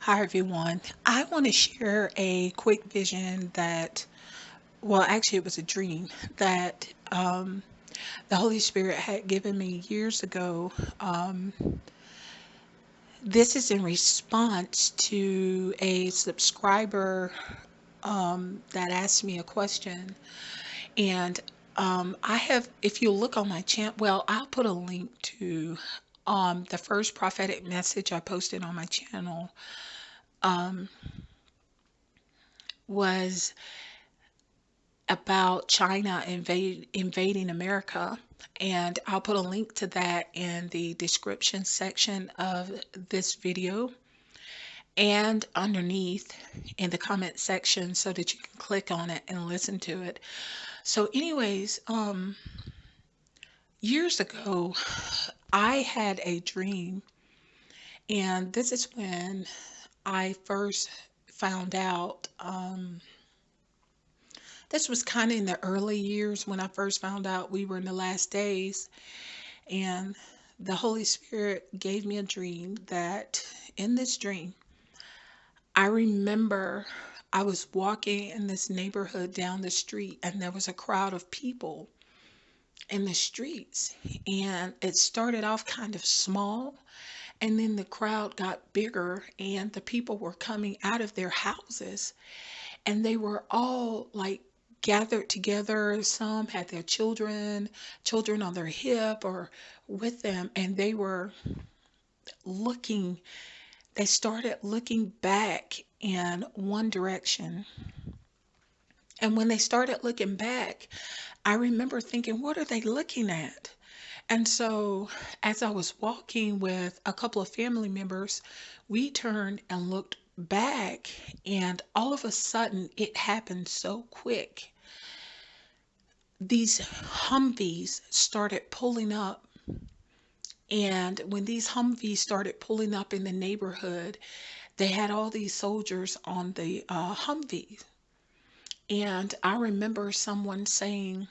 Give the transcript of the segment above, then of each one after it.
Hi everyone. I want to share a quick vision actually, it was a dream that the Holy Spirit had given me years ago. Um, this is in response to a subscriber that asked me a question. And if you look on my channel, I'll put a link to the first prophetic message I posted on my channel um, was about China invading America. And I'll put a link to that in the description section of this video and underneath in the comment section so that you can click on it and listen to it. So, anyways, years ago, I had a dream, and this is when I first found out. This was kind of in the early years when I first found out we were in the last days. And the Holy Spirit gave me a dream that in this dream, I remember I was walking in this neighborhood down the street, and there was a crowd of people in the streets. And it started off kind of small, and then the crowd got bigger, and the people were coming out of their houses, and they were all like gathered together. Some had their children on their hip or with them, and looking, they started looking back in one direction. And when they started looking back, I remember thinking, what are they looking at? And so, as I was walking with a couple of family members, we turned and looked back, and all of a sudden, it happened so quick. These Humvees started pulling up. And when these Humvees started pulling up in the neighborhood, they had all these soldiers on the Humvees. And I remember someone saying,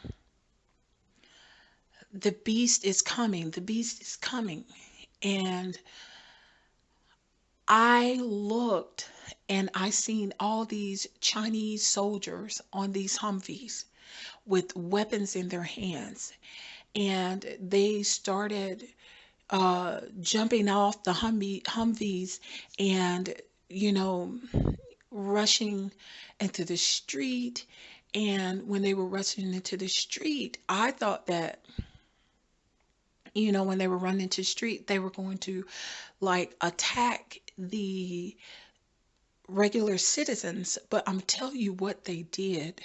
the beast is coming, the beast is coming. And I looked and I seen all these Chinese soldiers on these Humvees with weapons in their hands. And they started jumping off the Humvees and, you know, rushing into the street. And when they were rushing into the street, I thought that, when they were running into the street, they were going to like attack the regular citizens. But I'm telling you what they did.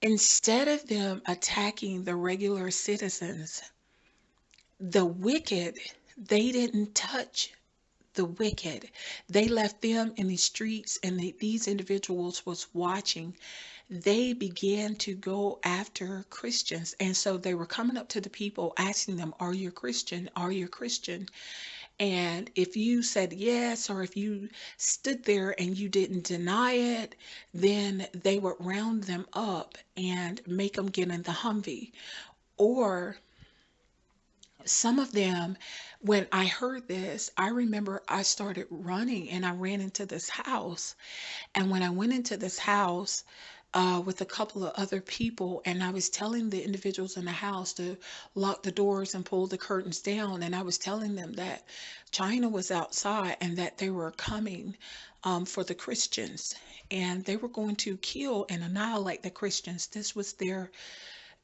Instead of them attacking the regular citizens, the wicked, they didn't touch the wicked. They left them in the streets, and these individuals was watching. They began to go after Christians. And so they were coming up to the people asking them, are you a Christian? Are you a Christian? And if you said yes, or if you stood there and you didn't deny it, then they would round them up and make them get in the Humvee. Or some of them, when I heard this, I remember I started running and I ran into this house. And when I went into this house with a couple of other people, and I was telling the individuals in the house to lock the doors and pull the curtains down, and I was telling them that China was outside and that they were coming for the Christians, and they were going to kill and annihilate the Christians.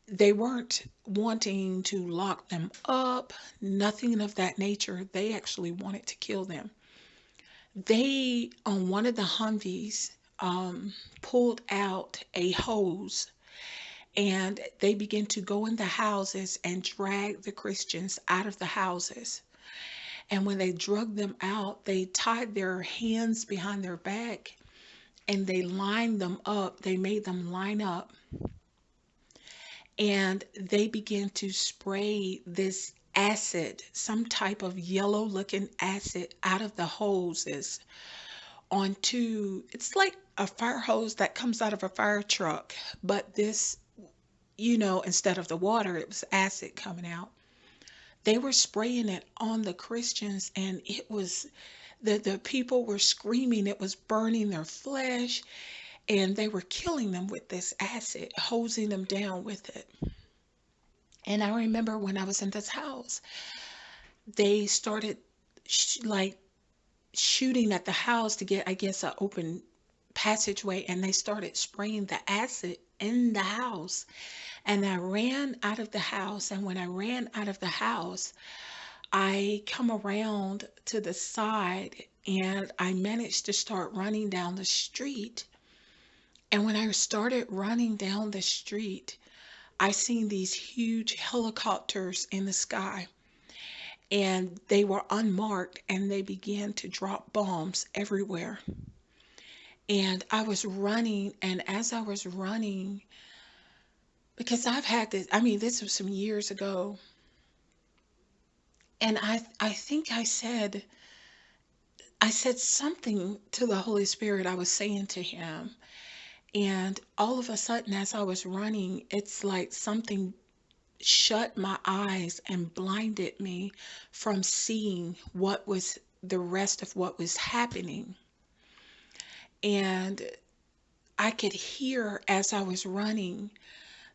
They weren't wanting to lock them up, nothing of that nature. They actually wanted to kill them. They, on one of the Humvees, pulled out a hose, and they began to go in the houses and drag the Christians out of the houses. And when they drug them out, they tied their hands behind their back and they lined them up. They made them line up, and they began to spray this acid, some type of yellow looking acid, out of the hoses onto, it's like a fire hose that comes out of a fire truck, but this, instead of the water, it was acid coming out. They were spraying it on the Christians, and The people were screaming, it was burning their flesh, and they were killing them with this acid, hosing them down with it. And I remember when I was in this house, they started like shooting at the house to get, I guess, an open passageway, and they started spraying the acid in the house. And I ran out of the house. And when I ran out of the house, I come around to the side and I managed to start running down the street. And when I started running down the street, I seen these huge helicopters in the sky, and they were unmarked, and they began to drop bombs everywhere. And I was running, and as I was running, because I've had this, I mean, this was some years ago, and I think I said something to the Holy Spirit. I was saying to him, and all of a sudden, as I was running, it's like something shut my eyes and blinded me from seeing what was the rest of what was happening. And I could hear as I was running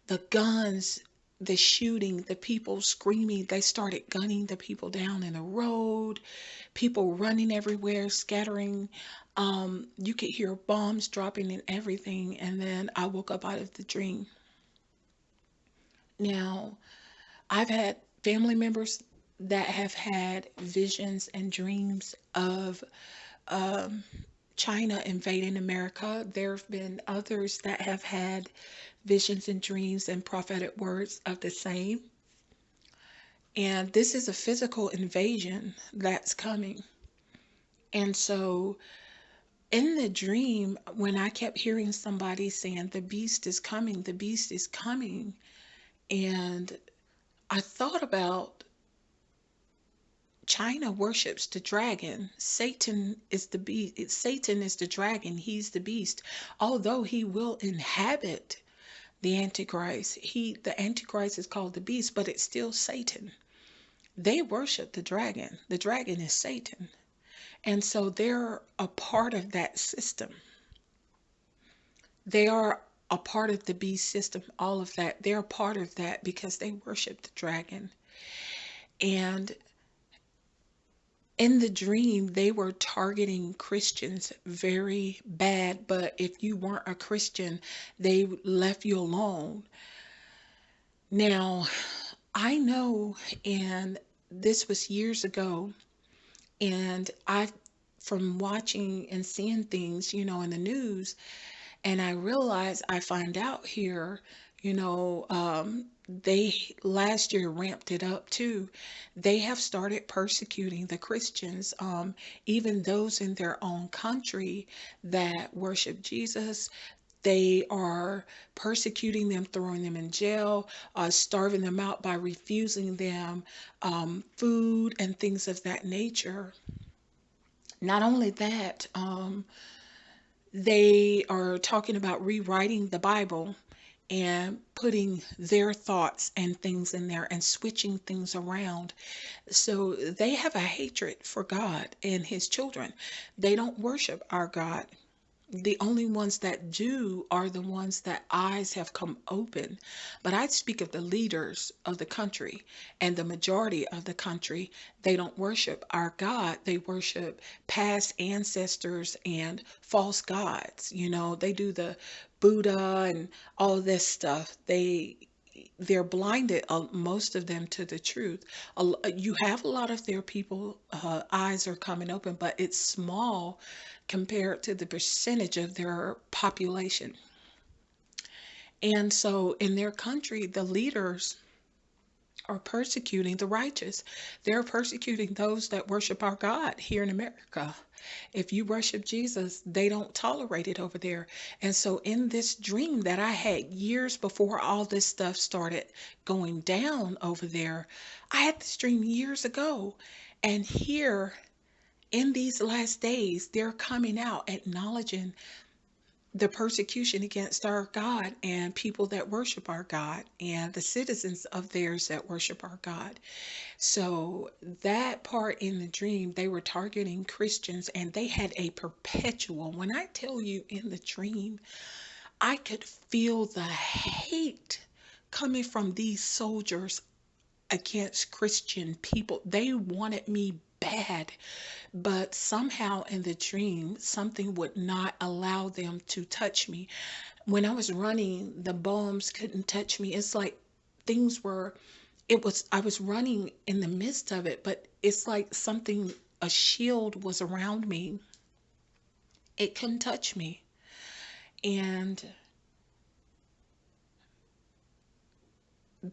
the guns, the shooting, the people screaming. They started gunning the people down in the road, people running everywhere, scattering. You could hear bombs dropping and everything. And then I woke up out of the dream. Now, I've had family members that have had visions and dreams of um, China invading America. There have been others that have had visions and dreams and prophetic words of the same. And this is a physical invasion that's coming. And so in the dream, when I kept hearing somebody saying, the beast is coming, the beast is coming, and I thought about China worships the dragon. Satan is the beast. Satan is the dragon. He's the beast. Although he will inhabit the Antichrist, the Antichrist is called the beast, but it's still Satan. They worship the dragon. The dragon is Satan. And so they're a part of that system. They are a part of the beast system, all of that. They're a part of that because they worship the dragon. And in the dream, they were targeting Christians very bad, but if you weren't a Christian, they left you alone. Now, I know, and this was years ago, and from watching and seeing things, in the news, and I find out here, they last year ramped it up too. They have started persecuting the Christians, even those in their own country that worship Jesus. They are persecuting them, throwing them in jail, starving them out by refusing them food and things of that nature. Not only that, they are talking about rewriting the Bible and putting their thoughts and things in there and switching things around. So they have a hatred for God and his children. They don't worship our God. The only ones that do are the ones that eyes have come open. But I speak of the leaders of the country, and the majority of the country. They don't worship our God. They worship past ancestors and false gods. They do the Buddha and all this stuff. They're blinded, most of them, to the truth. You have a lot of their people, eyes are coming open, but it's small compared to the percentage of their population. And so in their country, the leaders are persecuting the righteous. They're persecuting those that worship our God here in America. If you worship Jesus, they don't tolerate it over there. And so in this dream that I had years before all this stuff started going down over there, I had this dream years ago. And here in these last days, they're coming out acknowledging the persecution against our God and people that worship our God and the citizens of theirs that worship our God. So that part in the dream, they were targeting Christians and they had a perpetual. When I tell you in the dream, I could feel the hate coming from these soldiers against Christian people. They wanted me bad, but somehow in the dream, something would not allow them to touch me. When I was running, the bombs couldn't touch me. It's like things were, I was running in the midst of it, but it's like something, a shield was around me. It couldn't touch me. And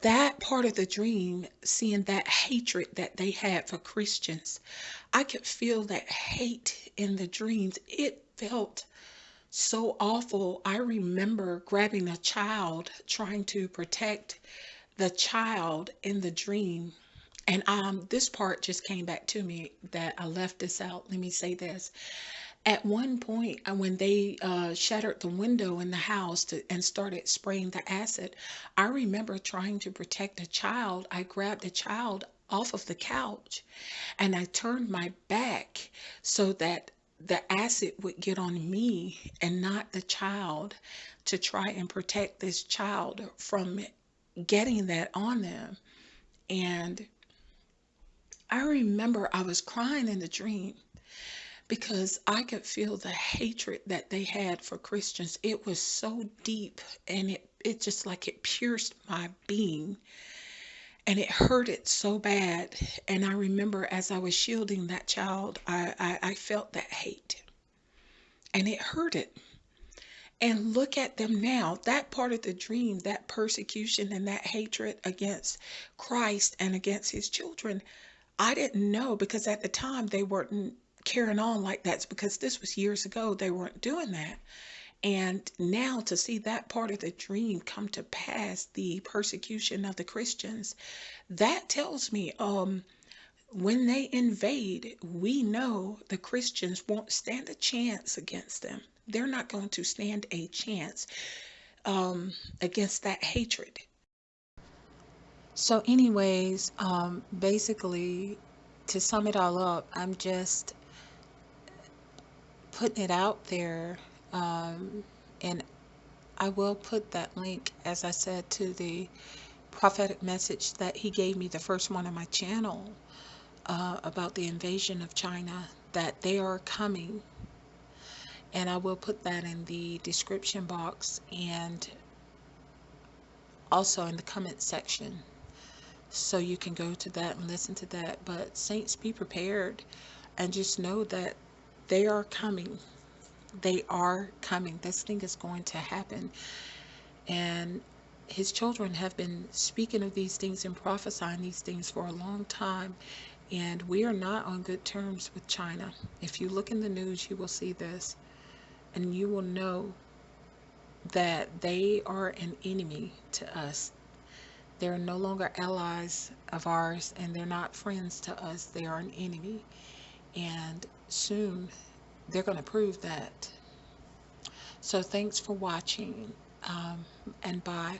that part of the dream, seeing that hatred that they had for Christians, I could feel that hate in the dreams. It felt so awful. I remember grabbing a child, trying to protect the child in the dream. And this part just came back to me that I left this out. Let me say this. At one point, when they shattered the window in the house and started spraying the acid, I remember trying to protect a child. I grabbed the child off of the couch and I turned my back so that the acid would get on me and not the child, to try and protect this child from getting that on them. And I remember I was crying in the dream because I could feel the hatred that they had for Christians. It was so deep and it just like it pierced my being and it hurted so bad. And I remember as I was shielding that child, I felt that hate and it hurted. And look at them now. That part of the dream, that persecution and that hatred against Christ and against his children, I didn't know because at the time they weren't carrying on like that because this was years ago. They weren't doing that. And now to see that part of the dream come to pass, the persecution of the Christians, that tells me when they invade, we know the Christians won't stand a chance against them. They're not going to stand a chance against that hatred. So, anyways, basically, to sum it all up, I'm just putting it out there. And I will put that link, as I said, to the prophetic message that he gave me, the first one on my channel, about the invasion of China, that they are coming. And I will put that in the description box and also in the comment section. So you can go to that and listen to that. But saints, be prepared and just know that they are coming. They are coming. This thing is going to happen. And his children have been speaking of these things and prophesying these things for a long time. And we are not on good terms with China. If you look in the news, you will see this. And you will know that they are an enemy to us. They're no longer allies of ours, and they're not friends to us. They are an enemy. And soon they're going to prove that. So thanks for watching, and bye.